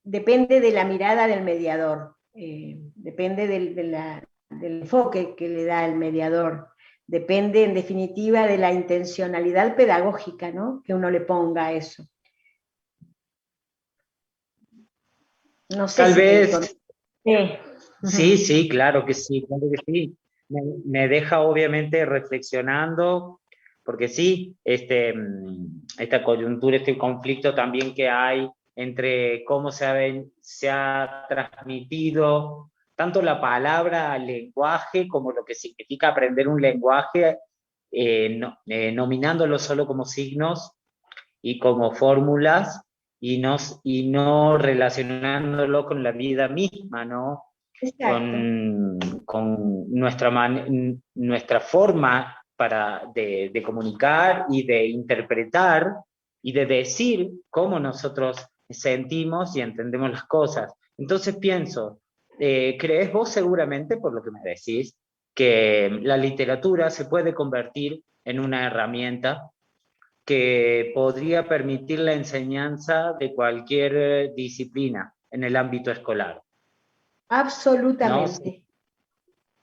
Depende de la mirada del mediador, depende del enfoque que le da el mediador Depende, en definitiva, de la intencionalidad pedagógica, ¿no?, que uno le ponga a eso. No sé Tal si te vez, encontré. sí, sí, claro que sí, claro que sí. Me deja obviamente reflexionando, porque sí, esta coyuntura, este conflicto también que hay entre cómo se ha transmitido tanto la palabra al lenguaje como lo que significa aprender un lenguaje, nominándolo solo como signos y como fórmulas y no relacionándolo con la vida misma, ¿no? Exacto. Con nuestra forma de comunicar y de interpretar y de decir cómo nosotros sentimos y entendemos las cosas. Entonces pienso, ¿crees vos seguramente, por lo que me decís, que la literatura se puede convertir en una herramienta que podría permitir la enseñanza de cualquier disciplina en el ámbito escolar? ¿No? Sí. Absolutamente.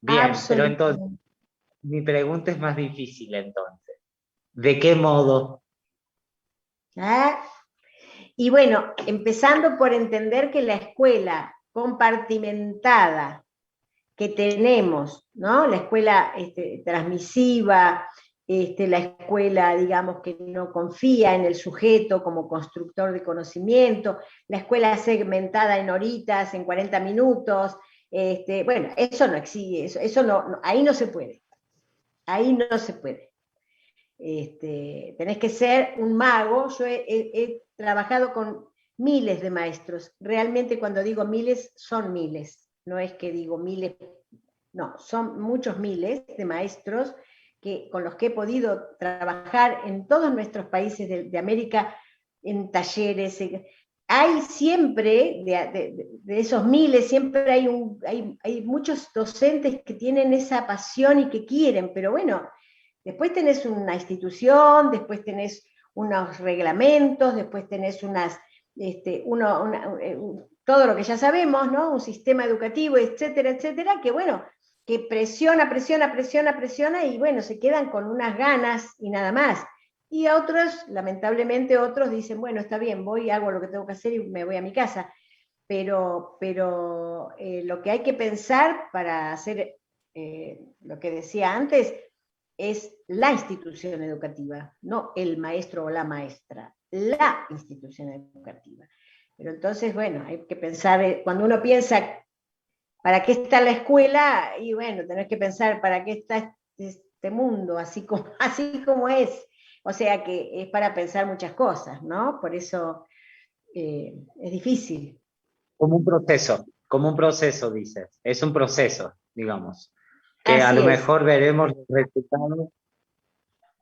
Bien, pero entonces Absolutamente. mi pregunta es más difícil entonces. ¿De qué modo? ¿Ah? Y bueno, empezando por entender que la escuela compartimentada que tenemos, ¿no? La escuela transmisiva, la escuela, digamos, que no confía en el sujeto como constructor de conocimiento, la escuela segmentada en horitas, en 40 minutos, bueno, eso no existe, eso no, ahí no se puede, ahí no se puede. Tenés que ser un mago. Yo he trabajado con miles de maestros. Realmente cuando digo miles, son miles. No es que digo miles, no, son muchos miles de maestros con los que he podido trabajar en todos nuestros países de América, en talleres. Hay siempre, de esos miles, siempre hay muchos docentes que tienen esa pasión y que quieren, pero bueno, después tenés una institución, después tenés unos reglamentos, después tenés todo lo que ya sabemos, ¿no? Un sistema educativo, etcétera, etcétera, que bueno, que presiona, y bueno, se quedan con unas ganas y nada más. Y a otros, lamentablemente otros dicen, bueno, está bien, voy, hago lo que tengo que hacer y me voy a mi casa. Pero lo que hay que pensar para hacer lo que decía antes, es la institución educativa, no el maestro o la maestra, la institución educativa. Pero entonces, bueno, hay que pensar, cuando uno piensa, ¿para qué está la escuela? Y bueno, tenés que pensar, ¿para qué está este mundo así como es? O sea que es para pensar muchas cosas, ¿no? Por eso es difícil. Como un proceso, dices. Es un proceso, digamos, que a Así lo es, mejor veremos los resultados,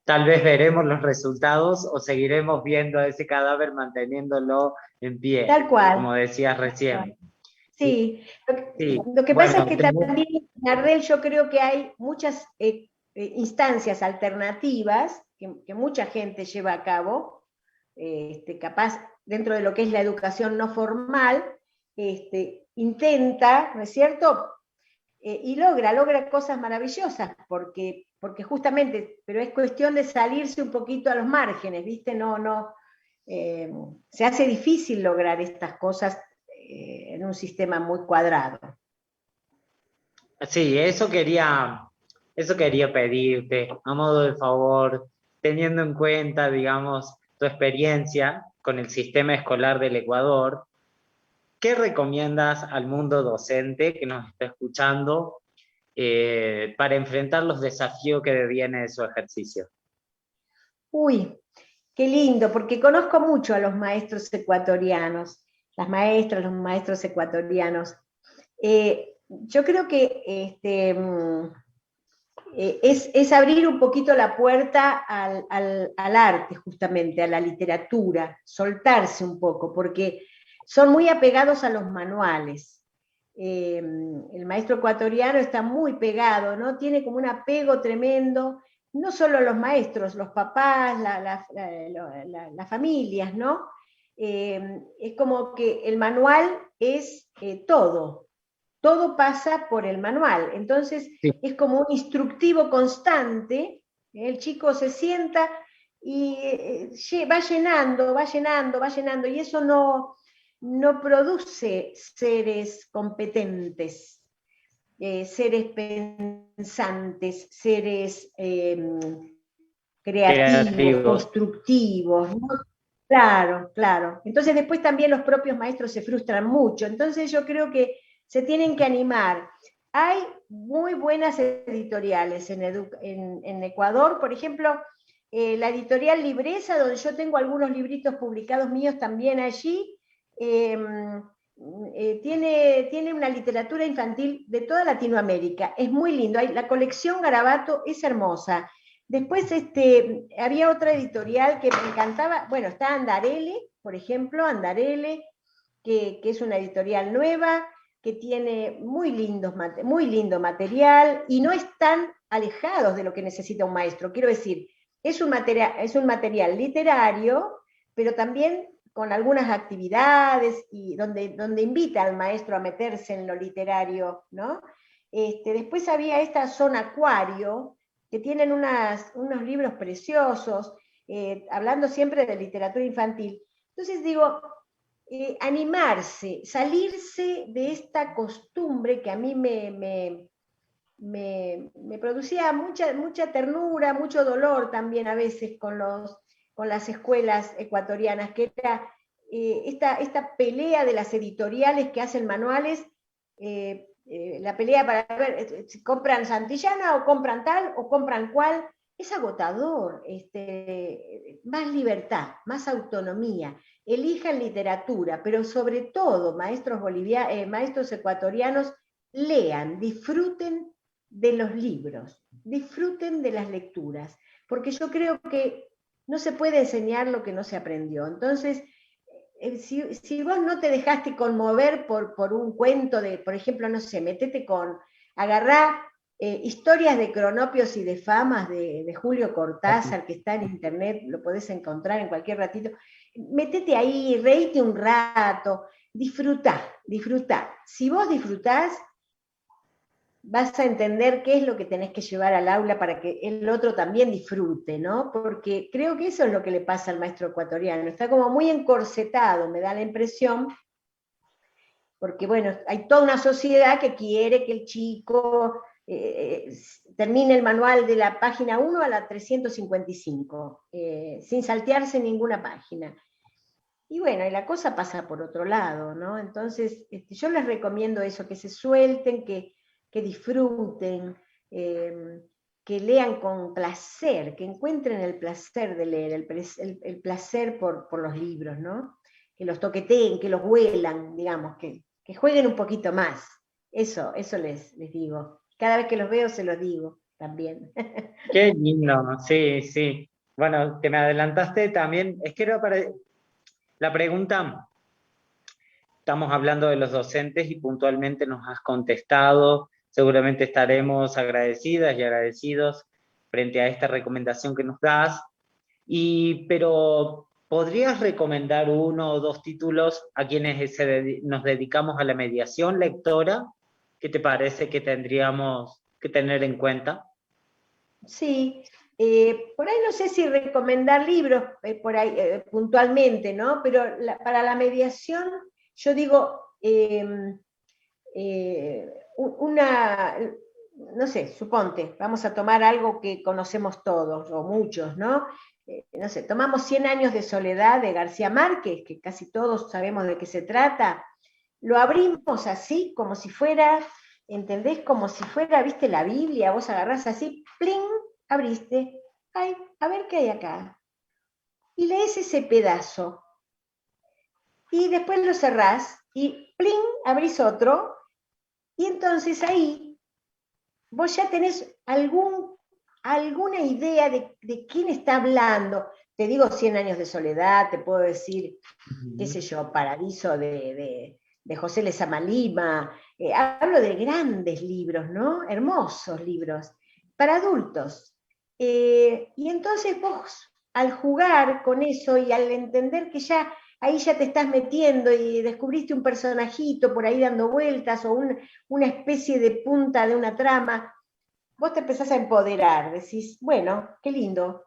tal vez veremos los resultados o seguiremos viendo a ese cadáver manteniéndolo en pie, tal cual. como decías recién. Sí, Sí, lo que pasa es bueno, que también, Gardel, yo creo que hay muchas instancias alternativas que mucha gente lleva a cabo, capaz dentro de lo que es la educación no formal, intenta, ¿no es cierto? Y logra cosas maravillosas, porque justamente, pero es cuestión de salirse un poquito a los márgenes, ¿viste? Eh, Se hace difícil lograr estas cosas en un sistema muy cuadrado. sí, eso quería pedirte, a modo de favor, teniendo en cuenta, digamos, tu experiencia con el sistema escolar del Ecuador. ¿Qué recomiendas al mundo docente que nos está escuchando para enfrentar los desafíos que deviene de su ejercicio? Uy, qué lindo, porque conozco mucho a los maestros ecuatorianos, las maestras, los maestros ecuatorianos. Yo creo que es abrir un poquito la puerta al arte, justamente, a la literatura, soltarse un poco, porque son muy apegados a los manuales. El maestro ecuatoriano está muy pegado, ¿no? Tiene como un apego tremendo, no solo los maestros, los papás, las familias, ¿no? Es como que el manual es todo, todo pasa por el manual. Entonces Sí. es como un instructivo constante, el chico se sienta y va llenando, va llenando, va llenando, y eso no produce seres competentes, seres pensantes, seres creativos, Creativos. constructivos, ¿no? Claro, claro. Entonces después también los propios maestros se frustran mucho. Entonces yo creo que se tienen que animar. Hay muy buenas editoriales en Ecuador, por ejemplo, la editorial Libresa, donde yo tengo algunos libritos publicados míos también allí, eh, tiene una literatura infantil de toda Latinoamérica. Es muy lindo. La colección Garabato es hermosa. Después había otra editorial que me encantaba, bueno, está Andarele, por ejemplo, Andarele, que es una editorial nueva, que tiene muy lindo material y no están alejados de lo que necesita un maestro. Quiero decir, es un material literario, pero también con algunas actividades y donde invita al maestro a meterse en lo literario, ¿no? Después había esta zona acuario, que tienen unos libros preciosos, hablando siempre de literatura infantil. Entonces digo, animarse, salirse de esta costumbre que a mí me producía mucha ternura, mucho dolor también a veces con las escuelas ecuatorianas, que era esta pelea de las editoriales que hacen manuales, la pelea para ver si compran Santillana o compran tal o compran cual, es agotador, más libertad, más autonomía, elijan literatura, pero sobre todo, maestros ecuatorianos, lean, disfruten de los libros, disfruten de las lecturas, porque yo creo que no se puede enseñar lo que no se aprendió. Entonces, si vos no te dejaste conmover por un cuento de, por ejemplo, no sé, agarrá historias de cronopios y de famas de Julio Cortázar, que está en internet, lo podés encontrar en cualquier ratito, metete ahí, reíte un rato, disfrutá. Si vos disfrutás, vas a entender qué es lo que tenés que llevar al aula para que el otro también disfrute, ¿no? Porque creo que eso es lo que le pasa al maestro ecuatoriano, está como muy encorsetado, me da la impresión, porque bueno, hay toda una sociedad que quiere que el chico termine el manual de la página 1 a la 355, sin saltearse ninguna página. Y bueno, y la cosa pasa por otro lado, ¿no? Entonces, yo les recomiendo eso, que se suelten, que disfruten, que lean con placer, que encuentren el placer de leer, el placer por los libros, ¿no? Que los toqueteen, que los huelan, digamos, que jueguen un poquito más. Eso les digo. Cada vez que los veo se los digo también. Qué lindo, sí, sí. Bueno, te me adelantaste también. Es que era para la pregunta, estamos hablando de los docentes y puntualmente nos has contestado. Seguramente estaremos agradecidas y agradecidos frente a esta recomendación que nos das. Pero ¿podrías recomendar uno o dos títulos a quienes nos dedicamos a la mediación lectora? ¿Qué te parece que tendríamos que tener en cuenta? Sí, por ahí no sé si recomendar libros por ahí, puntualmente, ¿no? Pero para la mediación, yo digo, no sé, suponte, vamos a tomar algo que conocemos todos, o muchos, ¿no? No sé, tomamos 100 años de soledad de García Márquez, que casi todos sabemos de qué se trata, lo abrimos así, como si fuera, ¿entendés? Como si fuera, viste, la Biblia, vos agarrás así, ¡pling! Abriste, ay, a ver qué hay acá. Y lees ese pedazo. Y después lo cerrás y ¡pling! Abrís otro. Y entonces ahí vos ya tenés alguna idea de quién está hablando. Te digo 100 años de soledad, te puedo decir, qué sé yo, Paradiso de José Lezama Lima. Hablo de grandes libros, ¿no? Hermosos libros, para adultos. Y entonces vos, al jugar con eso y al entender que ya ahí ya te estás metiendo y descubriste un personajito por ahí dando vueltas o una especie de punta de una trama, vos te empezás a empoderar, decís, bueno, qué lindo,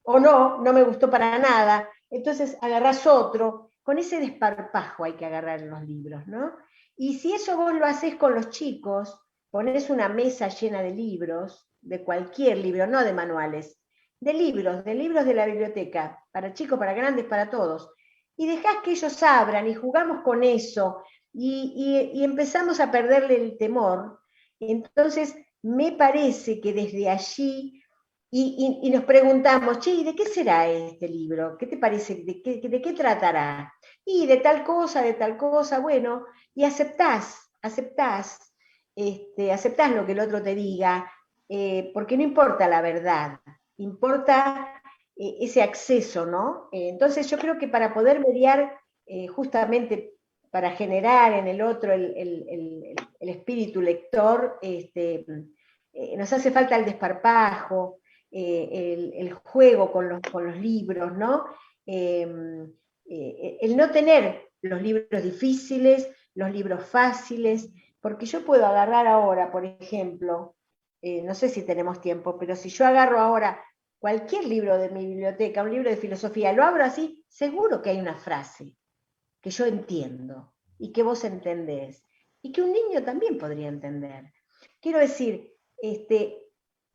o no, no me gustó para nada, entonces agarrás otro, con ese desparpajo hay que agarrar en los libros, ¿no? Y si eso vos lo haces con los chicos, ponés una mesa llena de libros, de cualquier libro, no de manuales, de libros de la biblioteca, para chicos, para grandes, para todos, y dejás que ellos abran y jugamos con eso, y empezamos a perderle el temor, entonces me parece que desde allí y nos preguntamos, che, ¿de qué será este libro? ¿Qué te parece? ¿De qué tratará? Y de tal cosa, bueno, y aceptás lo que el otro te diga, porque no importa la verdad, importa ese acceso, ¿no? Entonces yo creo que para poder mediar, justamente para generar en el otro el espíritu lector, nos hace falta el desparpajo, el juego con los libros, ¿no? El no tener los libros difíciles, los libros fáciles, porque yo puedo agarrar ahora, por ejemplo, no sé si tenemos tiempo, pero si yo agarro ahora cualquier libro de mi biblioteca, un libro de filosofía, lo abro así, seguro que hay una frase que yo entiendo y que vos entendés y que un niño también podría entender. Quiero decir,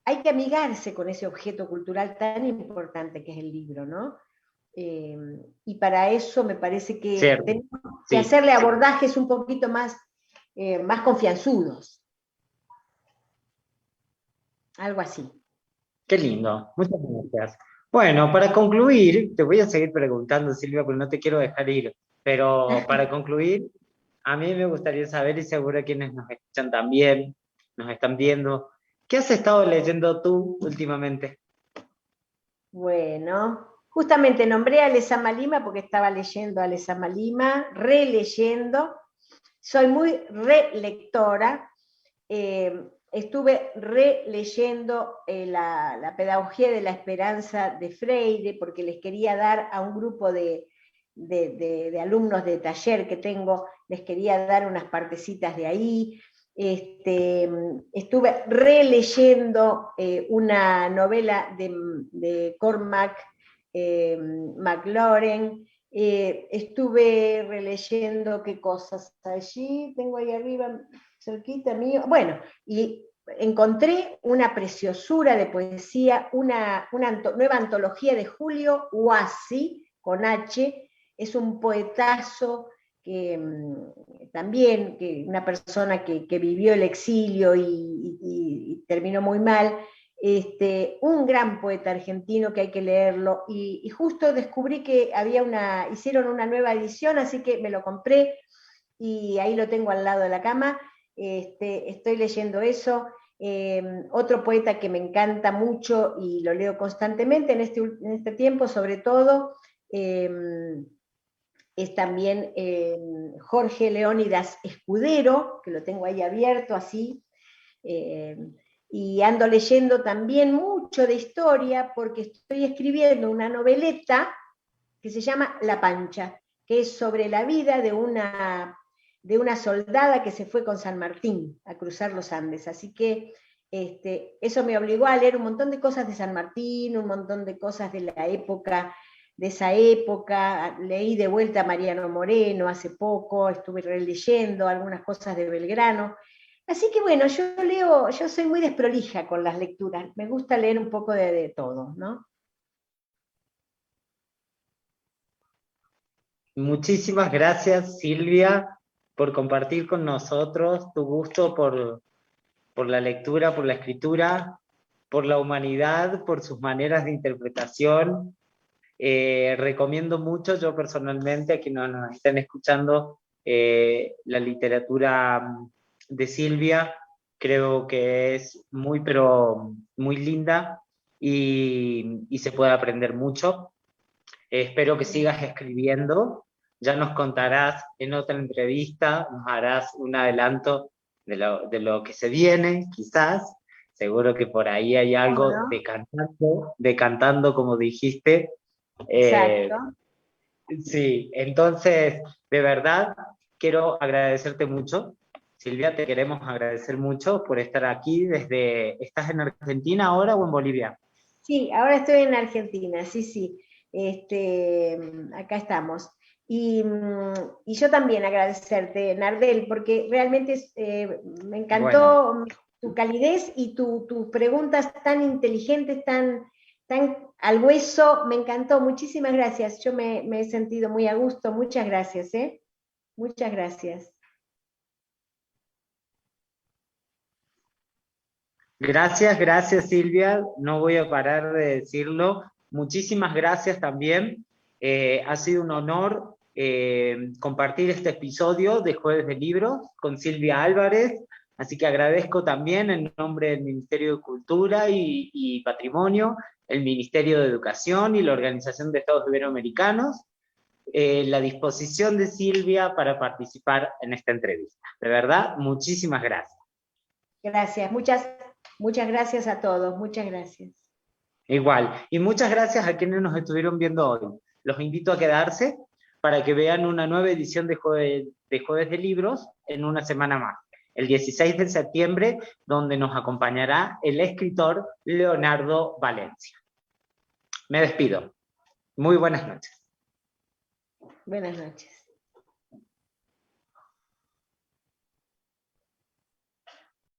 hay que amigarse con ese objeto cultural tan importante que es el libro, ¿no? Eh, y para eso me parece que Cierto, tenemos que sí. hacerle abordajes un poquito más confianzudos, algo así. Qué lindo, muchas gracias. Bueno, para concluir, te voy a seguir preguntando, Silvia, porque no te quiero dejar ir, pero para concluir, a mí me gustaría saber, y seguro quienes nos escuchan también, nos están viendo, ¿qué has estado leyendo tú últimamente? Bueno, justamente nombré a Lezama Lima porque estaba leyendo a Lezama Lima, releyendo. Soy muy relectora. Estuve releyendo la pedagogía de la esperanza de Freire porque les quería dar a un grupo de alumnos de taller que tengo, les quería dar unas partecitas de ahí. Estuve releyendo una novela de Cormac McLaren. Estuve releyendo qué cosas allí, tengo ahí arriba, cerquita mío. Bueno, y encontré una preciosura de poesía, una nueva antología de Julio Huasi, con H, es un poetazo que también, que una persona que vivió el exilio y terminó muy mal, un gran poeta argentino que hay que leerlo, y justo descubrí que hicieron una nueva edición, así que me lo compré, y ahí lo tengo al lado de la cama, estoy leyendo eso. Otro poeta que me encanta mucho y lo leo constantemente en este tiempo, sobre todo, eh, es también Jorge Leónidas Escudero, que lo tengo ahí abierto así, eh, y ando leyendo también mucho de historia porque estoy escribiendo una noveleta que se llama La Pancha, que es sobre la vida de una soldada que se fue con San Martín a cruzar los Andes. Así que eso me obligó a leer un montón de cosas de San Martín, un montón de cosas de esa época. Leí de vuelta a Mariano Moreno hace poco, estuve releyendo algunas cosas de Belgrano. Así que bueno, yo soy muy desprolija con las lecturas, me gusta leer un poco de todo, ¿no? Muchísimas gracias, Silvia, por compartir con nosotros tu gusto por la lectura, por la escritura, por la humanidad, por sus maneras de interpretación. Recomiendo mucho, yo personalmente, a quienes nos estén escuchando, la literatura de Silvia. Creo que es muy, pero muy linda y se puede aprender mucho. Espero que sigas escribiendo. Ya nos contarás en otra entrevista, nos harás un adelanto de lo que se viene, quizás. Seguro que por ahí hay ¿Cómo algo no? de cantando como dijiste. Eh, Exacto. Sí, entonces, de verdad, quiero agradecerte mucho. Silvia, te queremos agradecer mucho por estar aquí desde... ¿Estás en Argentina ahora o en Bolivia? Sí, ahora estoy en Argentina, sí, sí. Acá estamos. Y yo también agradecerte, Nardel, porque realmente me Bueno, encantó tu calidez y tus preguntas tan inteligentes, tan al hueso, me encantó. Muchísimas gracias. Yo me he sentido muy a gusto. Muchas gracias, ¿eh? Muchas gracias. gracias, gracias Silvia. No voy a parar de decirlo. Muchísimas gracias también. Ha sido un honor compartir este episodio de Jueves de Libros con Silvia Álvarez. Así que agradezco también en nombre del Ministerio de Cultura y Patrimonio, el Ministerio de Educación y la Organización de Estados Iberoamericanos, la disposición de Silvia para participar en esta entrevista. De verdad, muchísimas gracias. Gracias, muchas gracias a todos. Muchas gracias. Igual. Y muchas gracias a quienes nos estuvieron viendo hoy. Los invito a quedarse para que vean una nueva edición de Jueves de Libros en una semana más, el 16 de septiembre, donde nos acompañará el escritor Leonardo Valencia. Me despido. Muy buenas noches. Buenas noches.